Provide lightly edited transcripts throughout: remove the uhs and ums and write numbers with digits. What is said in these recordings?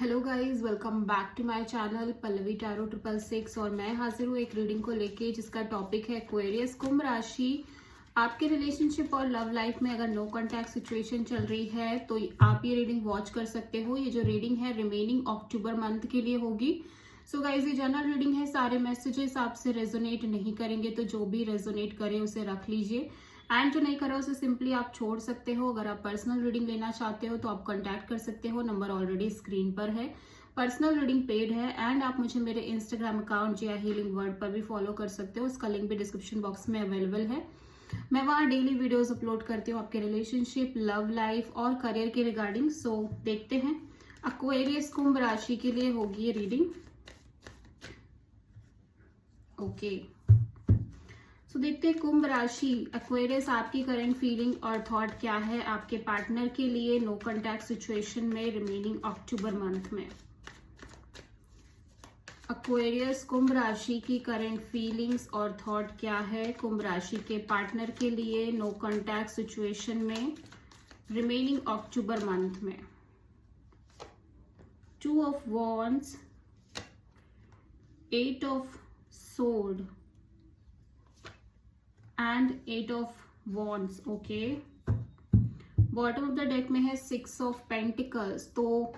Hello guys, welcome back to my channel Pallavi tarot 666। और मैं हाजिर हूँ एक रीडिंग को लेके जिसका टॉपिक है एक्वेरियस कुंभ राशि। आपके रिलेशनशिप और लव लाइफ में अगर नो कांटेक्ट सिचुएशन चल रही है तो आप ये रीडिंग वॉच कर सकते हो। ये जो रीडिंग है रिमेनिंग अक्टूबर मंथ के लिए होगी। सो गाइज, ये जनरल रीडिंग है। सारे मैसेजेस आपसे रेजोनेट नहीं करेंगे, तो जो भी रेजोनेट करे उसे रख लीजिए एंड जो नहीं करा उसे सिंपली आप छोड़ सकते हो। अगर आप पर्सनल रीडिंग लेना चाहते हो तो आप कांटेक्ट कर सकते हो, नंबर ऑलरेडी स्क्रीन पर है। पर्सनल रीडिंग पेड है एंड आप मुझे मेरे इंस्टाग्राम अकाउंट जिया हीलिंग वर्ड पर भी फॉलो कर सकते हो। उसका लिंक भी डिस्क्रिप्शन बॉक्स में अवेलेबल है। मैं वहाँ डेली वीडियोस अपलोड करती हूँ आपके रिलेशनशिप, लव लाइफ और करियर के रिगार्डिंग। सो देखते हैं एक्वेरियस कुंभ राशि के लिए होगी ये रीडिंग। ओके, सो देखते हैं कुंभ राशि एक्वेरियस आपकी करंट फीलिंग और थॉट क्या है आपके पार्टनर के लिए नो कांटेक्ट सिचुएशन में रिमेनिंग अक्टूबर मंथ में। एक्वेरियस कुंभ राशि की करंट फीलिंग्स और थॉट क्या है कुंभ राशि के पार्टनर के लिए नो कांटेक्ट सिचुएशन में रिमेनिंग अक्टूबर मंथ में। 2 of wands, 8 of sword and 8 of wands. Okay, bottom of the deck में है 6 ऑफ पेंटिकल्स। तो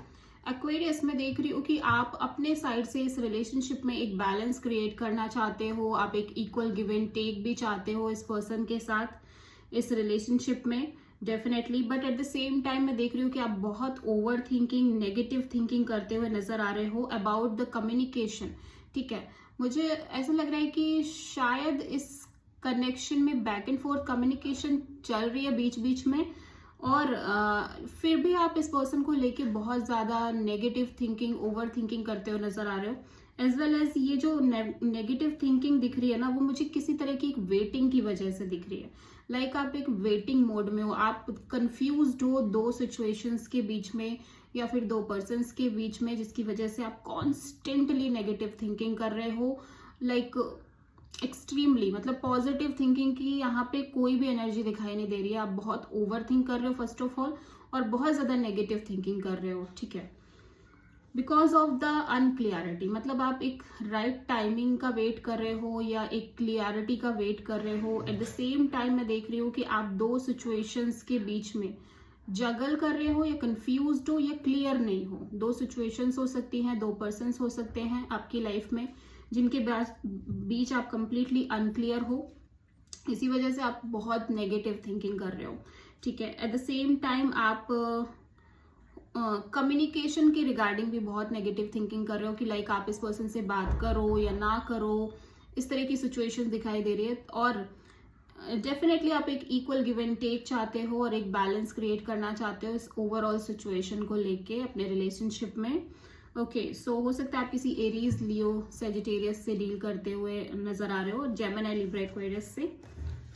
एक्वेरियस में देख रही हूँ कि आप अपने साइड से इस रिलेशनशिप में एक बैलेंस क्रिएट करना चाहते हो। आप एक इक्वल गिव एंड टेक भी चाहते हो इस पर्सन के साथ इस रिलेशनशिप में, definitely. But at the same time मैं देख रही हूँ कि आप बहुत ओवर थिंकिंग, नेगेटिव थिंकिंग करते हुए नजर आ रहे हो अबाउट द कम्युनिकेशन। ठीक है, मुझे ऐसा लग रहा है कि शायद इस कनेक्शन में बैक एंड फोर्थ कम्युनिकेशन चल रही है बीच बीच में, और फिर भी आप इस पर्सन को लेके बहुत ज्यादा नेगेटिव थिंकिंग, ओवर थिंकिंग करते हुए नजर आ रहे हो। एज वेल एज ये जो नेगेटिव थिंकिंग दिख रही है ना, वो मुझे किसी तरह की एक वेटिंग की वजह से दिख रही है। लाइक आप एक वेटिंग मोड में हो, आप कंफ्यूज्ड हो दो सिचुएशंस के बीच में या फिर दो पर्सन्स के बीच में, जिसकी वजह से आप कॉन्स्टेंटली नेगेटिव थिंकिंग कर रहे हो। लाइक एक्सट्रीमली, मतलब पॉजिटिव थिंकिंग की यहाँ पे कोई भी एनर्जी दिखाई नहीं दे रही है। आप बहुत ओवर थिंक कर रहे हो फर्स्ट ऑफ ऑल, और बहुत ज्यादा नेगेटिव थिंकिंग कर रहे हो। ठीक है, बिकॉज ऑफ द अनक्लियरिटी, मतलब आप एक राइट टाइमिंग का वेट कर रहे हो या एक क्लियरिटी का वेट कर रहे हो। एट द सेम टाइम मैं देख रही हूँ कि आप दो सिचुएशंस के बीच में जगल कर रहे हो, या कंफ्यूज्ड हो, या क्लियर नहीं हो। दो सिचुएशंस हो सकती हैं, दो पर्सन्स हो सकते हैं आपकी लाइफ में जिनके बीच आप कंप्लीटली अनक्लियर हो। इसी वजह से आप बहुत नेगेटिव थिंकिंग कर रहे हो। ठीक है, एट द सेम टाइम आप कम्युनिकेशन के रिगार्डिंग भी बहुत नेगेटिव थिंकिंग कर रहे हो कि लाइक आप इस पर्सन से बात करो या ना करो, इस तरह की सिचुएशन दिखाई दे रही है। और डेफिनेटली आप एक इक्वल गिव एंड टेक चाहते हो और एक बैलेंस क्रिएट करना चाहते हो इस ओवरऑल सिचुएशन को लेके अपने रिलेशनशिप में। ओके, सो हो सकता है आप किसी एरीज, लियो, सेजिटेरियस से डील करते हुए नजर आ रहे हो, जेमिनी, लिब्रा, एक्वेरियस से।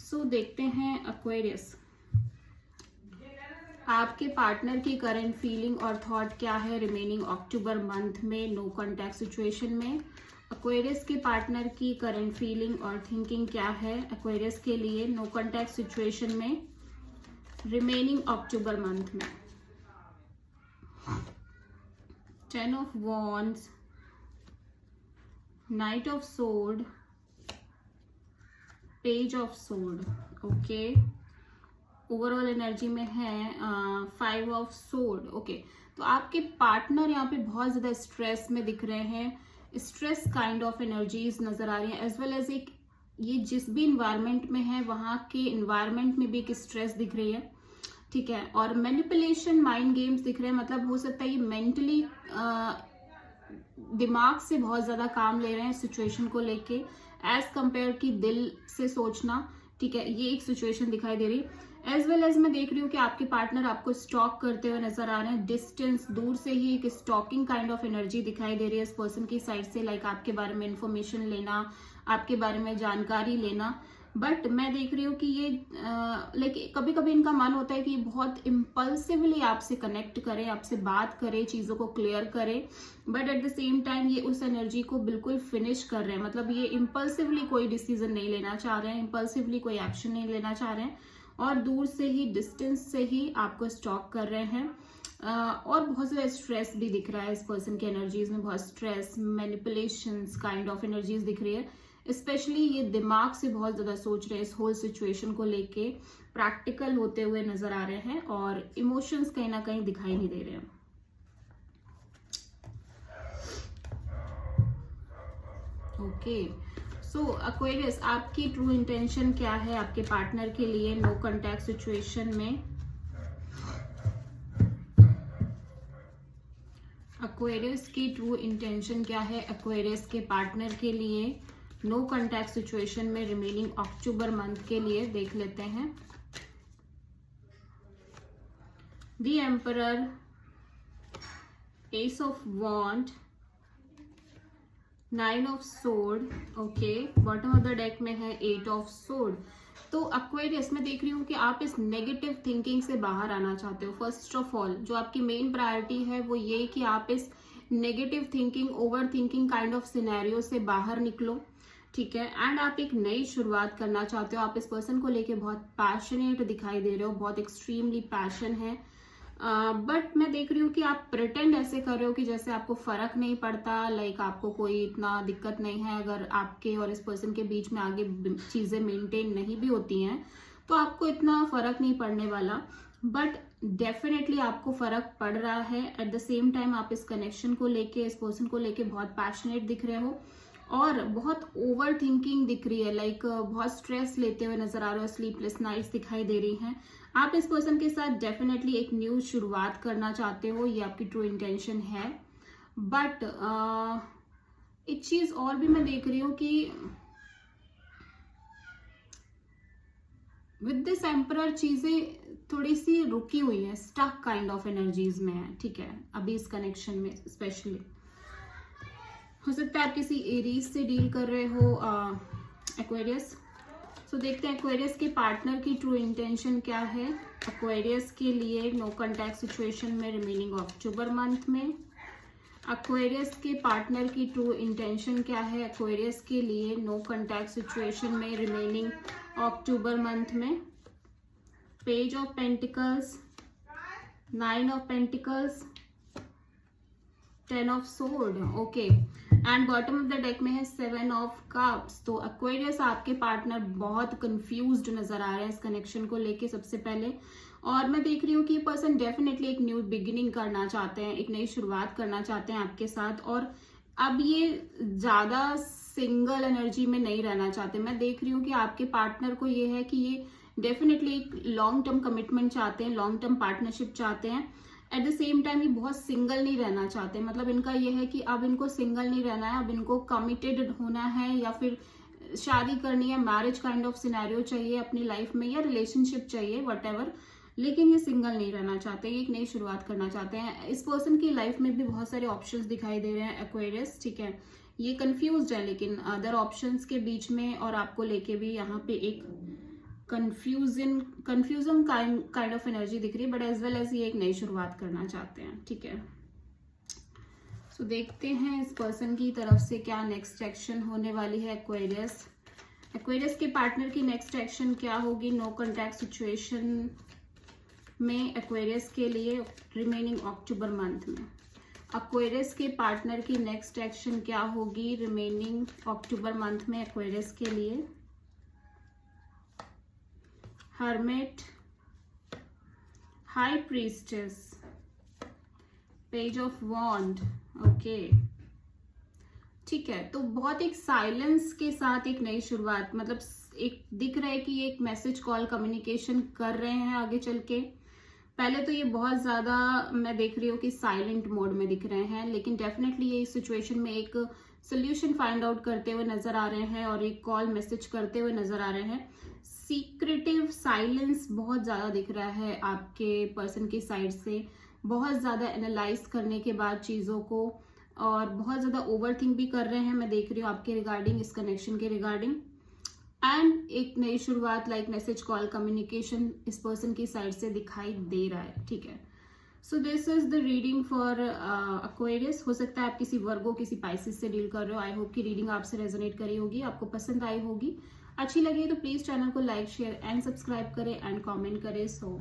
सो देखते हैं एक्वेरियस आपके पार्टनर की करंट फीलिंग और थॉट क्या है रिमेनिंग अक्टूबर मंथ में नो कांटेक्ट सिचुएशन में। एक्वेरियस के पार्टनर की करंट फीलिंग और थिंकिंग क्या है एक्वेरियस के लिए नो कांटेक्ट सिचुएशन में रिमेनिंग अक्टूबर मंथ में। 10 of wands, knight of sword, page of sword। Okay, overall energy में है 5 of sword। ओके, तो आपके पार्टनर यहाँ पे बहुत ज्यादा स्ट्रेस में दिख रहे हैं। स्ट्रेस काइंड ऑफ एनर्जीज नजर आ रही है, एज वेल एज एक ये जिस भी इन्वायरमेंट में है वहां के इन्वायरमेंट में भी एक स्ट्रेस दिख रही है। ठीक है, और मैनिपुलेशन, माइंड गेम्स दिख रहे हैं। मतलब हो सकता है ये मेंटली दिमाग से बहुत ज्यादा काम ले रहे हैं सिचुएशन को लेके एज कंपेयर की दिल से सोचना। ठीक है, ये एक सिचुएशन दिखाई दे रही है। एज वेल एज मैं देख रही हूँ कि आपके पार्टनर आपको स्टॉक करते हुए नजर आ रहे हैं। डिस्टेंस, दूर से ही एक स्टॉकिंग काइंड ऑफ एनर्जी दिखाई दे रही है इस पर्सन की साइड से। लाइक आपके बारे में इंफॉर्मेशन लेना, आपके बारे में जानकारी लेना। बट मैं देख रही हूँ कि ये लाइक कभी कभी इनका मन होता है कि ये बहुत इम्पल्सिवली आपसे कनेक्ट करे, आपसे बात करे, चीजों को क्लियर करे। But at the same time ये उस एनर्जी को बिल्कुल फिनिश कर रहे हैं। मतलब ये इम्पल्सिवली कोई डिसीजन नहीं लेना चाह रहे हैं, इम्पल्सिवली कोई एक्शन नहीं लेना चाह रहे हैं, और दूर से ही, डिस्टेंस से ही आपको स्टॉक कर रहे हैं। और बहुत ज़्यादा स्ट्रेस भी दिख रहा है इस पर्सन की एनर्जीज में, बहुत stress, manipulations kind of energies दिख रही है। स्पेशली ये दिमाग से बहुत ज़्यादा सोच रहे हैं इस होल सिचुएशन को लेके, प्रैक्टिकल होते हुए नजर आ रहे हैं और इमोशंस कहीं ना कहीं दिखाई नहीं दे रहे हैं। ओके, सो एक्वेरियस, आपकी ट्रू इंटेंशन क्या है आपके पार्टनर के लिए नो कॉन्टैक्ट सिचुएशन में? एक्वेरियस की ट्रू इंटेंशन क्या है एक्वेरियस के पार्टनर के लिए नो कॉन्टैक्ट सिचुएशन में रिमेनिंग अक्टूबर मंथ के लिए? देख लेते हैं। The emperor, ace of wand, 9 of sword, okay, bottom of the deck में है 8 ऑफ सोर्ड। तो एक्वेरियस में देख रही हूँ कि आप इस नेगेटिव थिंकिंग से बाहर आना चाहते हो। फर्स्ट ऑफ ऑल जो आपकी मेन प्रायोरिटी है वो ये कि आप इस negative thinking, over thinking kind of scenario से बाहर निकलो, ठीक है। एंड आप एक नई शुरुआत करना चाहते हो। आप इस पर्सन को लेके बहुत पैशनेट दिखाई दे रहे हो, बहुत एक्सट्रीमली पैशन है। बट मैं देख रही हूँ कि आप प्रिटेंड ऐसे कर रहे हो कि जैसे आपको फर्क नहीं पड़ता, लाइक आपको कोई इतना दिक्कत नहीं है। अगर आपके और इस पर्सन के बीच में आगे चीजें मेंटेन नहीं भी होती हैं तो आपको इतना फर्क नहीं पड़ने वाला, बट डेफिनेटली आपको फर्क पड़ रहा है। एट द सेम टाइम आप इस कनेक्शन को लेके, इस पर्सन को लेके बहुत पैशनेट दिख रहे हो और बहुत ओवर थिंकिंग दिख रही है, लाइक बहुत स्ट्रेस लेते हुए नजर आ रहे हो, स्लीपलेस नाइट्स दिखाई दे रही हैं। आप इस पर्सन के साथ डेफिनेटली एक न्यू शुरुआत करना चाहते हो, ये आपकी ट्रू इंटेंशन है। बट एक चीज और भी मैं देख रही हूँ कि विद दिस एम्परर चीजें थोड़ी सी रुकी हुई है, स्टक काइंड ऑफ एनर्जीज में है, ठीक है, अभी इस कनेक्शन में स्पेशली। हो सकता है आप किसी एरीज से डील कर रहे हो एक्वेरियस। सो देखते हैं एक्वेरियस के पार्टनर की ट्रू इंटेंशन क्या है एक्वेरियस के लिए नो कॉन्टैक्ट सिचुएशन में रिमेनिंग अक्टूबर मंथ में। एक्वेरियस के पार्टनर की ट्रू इंटेंशन क्या है एक्वेरियस के लिए नो कॉन्टैक्ट सिचुएशन में रिमेनिंग अक्टूबर मंथ में। Page of pentacles, 9 of pentacles, 10 of sword, okay, and bottom of the deck में है 7 ऑफ कप्स। तो एक्वेरियस आपके पार्टनर बहुत कंफ्यूज्ड नजर आ रहे हैं इस कनेक्शन को लेके सबसे पहले। और मैं देख रही हूँ कि ये पर्सन डेफिनेटली एक न्यू बिगिनिंग करना चाहते हैं, एक नई शुरुआत करना चाहते हैं आपके साथ, और अब ये ज्यादा सिंगल एनर्जी में नहीं रहना चाहते। मैं देख रही हूँ कि आपके पार्टनर को ये है कि ये डेफिनेटली एक लॉन्ग टर्म कमिटमेंट चाहते हैं, लॉन्ग टर्म पार्टनरशिप चाहते हैं। एट द सेम टाइम ये बहुत सिंगल नहीं रहना चाहते, मतलब इनका ये है कि अब इनको सिंगल नहीं रहना है, अब इनको कमिटेड होना है या फिर शादी करनी है, मैरिज काइंड ऑफ सिनेरियो चाहिए अपनी लाइफ में या रिलेशनशिप चाहिए, व्हाटएवर, लेकिन ये सिंगल नहीं रहना चाहते, ये एक नई शुरुआत करना चाहते हैं। इस पर्सन की लाइफ में भी बहुत सारे ऑप्शंस दिखाई दे रहे हैं एक्वेरियस, ठीक है, ये कंफ्यूज्ड है लेकिन अदर ऑप्शंस के बीच में, और आपको लेके भी यहाँ पे एक कंफ्यूजन काइंड ऑफ एनर्जी दिख रही है, बट एज वेल एज ये एक नई शुरुआत करना चाहते हैं, ठीक है। सो देखते हैं इस पर्सन की तरफ से क्या नेक्स्ट एक्शन होने वाली है एक्वेरियस। एक्वेरियस के पार्टनर की नेक्स्ट एक्शन क्या होगी नो कॉन्टैक्ट सिचुएशन में एक्वेरियस के लिए रिमेनिंग अक्टूबर मंथ में। एक्वेरियस के पार्टनर की नेक्स्ट एक्शन क्या होगी रिमेनिंग अक्टूबर मंथ में एक्वेरियस के लिए। Hermit, high priestess, page of wand, okay, ठीक है। तो बहुत एक साइलेंस के साथ एक नई शुरुआत, मतलब एक दिख रहा है कि एक मैसेज कॉल कम्युनिकेशन कर रहे हैं आगे चल के। पहले तो ये बहुत ज्यादा मैं देख रही हूँ कि साइलेंट मोड में दिख रहे हैं, लेकिन डेफिनेटली ये इस सिचुएशन में एक सोल्यूशन फाइंड आउट करते हुए नजर आ रहे हैं और एक कॉल मैसेज करते हुए नजर आ रहे हैं। सीक्रेटिव साइलेंस बहुत ज्यादा दिख रहा है आपके पर्सन की साइड से, बहुत ज्यादा एनालाइज करने के बाद चीजों को, और बहुत ज्यादा ओवरथिंक भी कर रहे हैं मैं देख रही हूँ आपके रिगार्डिंग, इस कनेक्शन के रिगार्डिंग। एंड एक नई शुरुआत लाइक मैसेज कॉल कम्युनिकेशन इस पर्सन की साइड से दिखाई दे रहा है, ठीक है। So this is the reading for Aquarius. हो सकता है आप किसी वर्गो, किसी पाइसिस से डील कर रहे हो। आई होप कि रीडिंग आपसे रेजोनेट करी होगी, आपको पसंद आई होगी। अच्छी लगी तो प्लीज चैनल को लाइक, शेयर एंड सब्सक्राइब करें एंड कमेंट करें। सो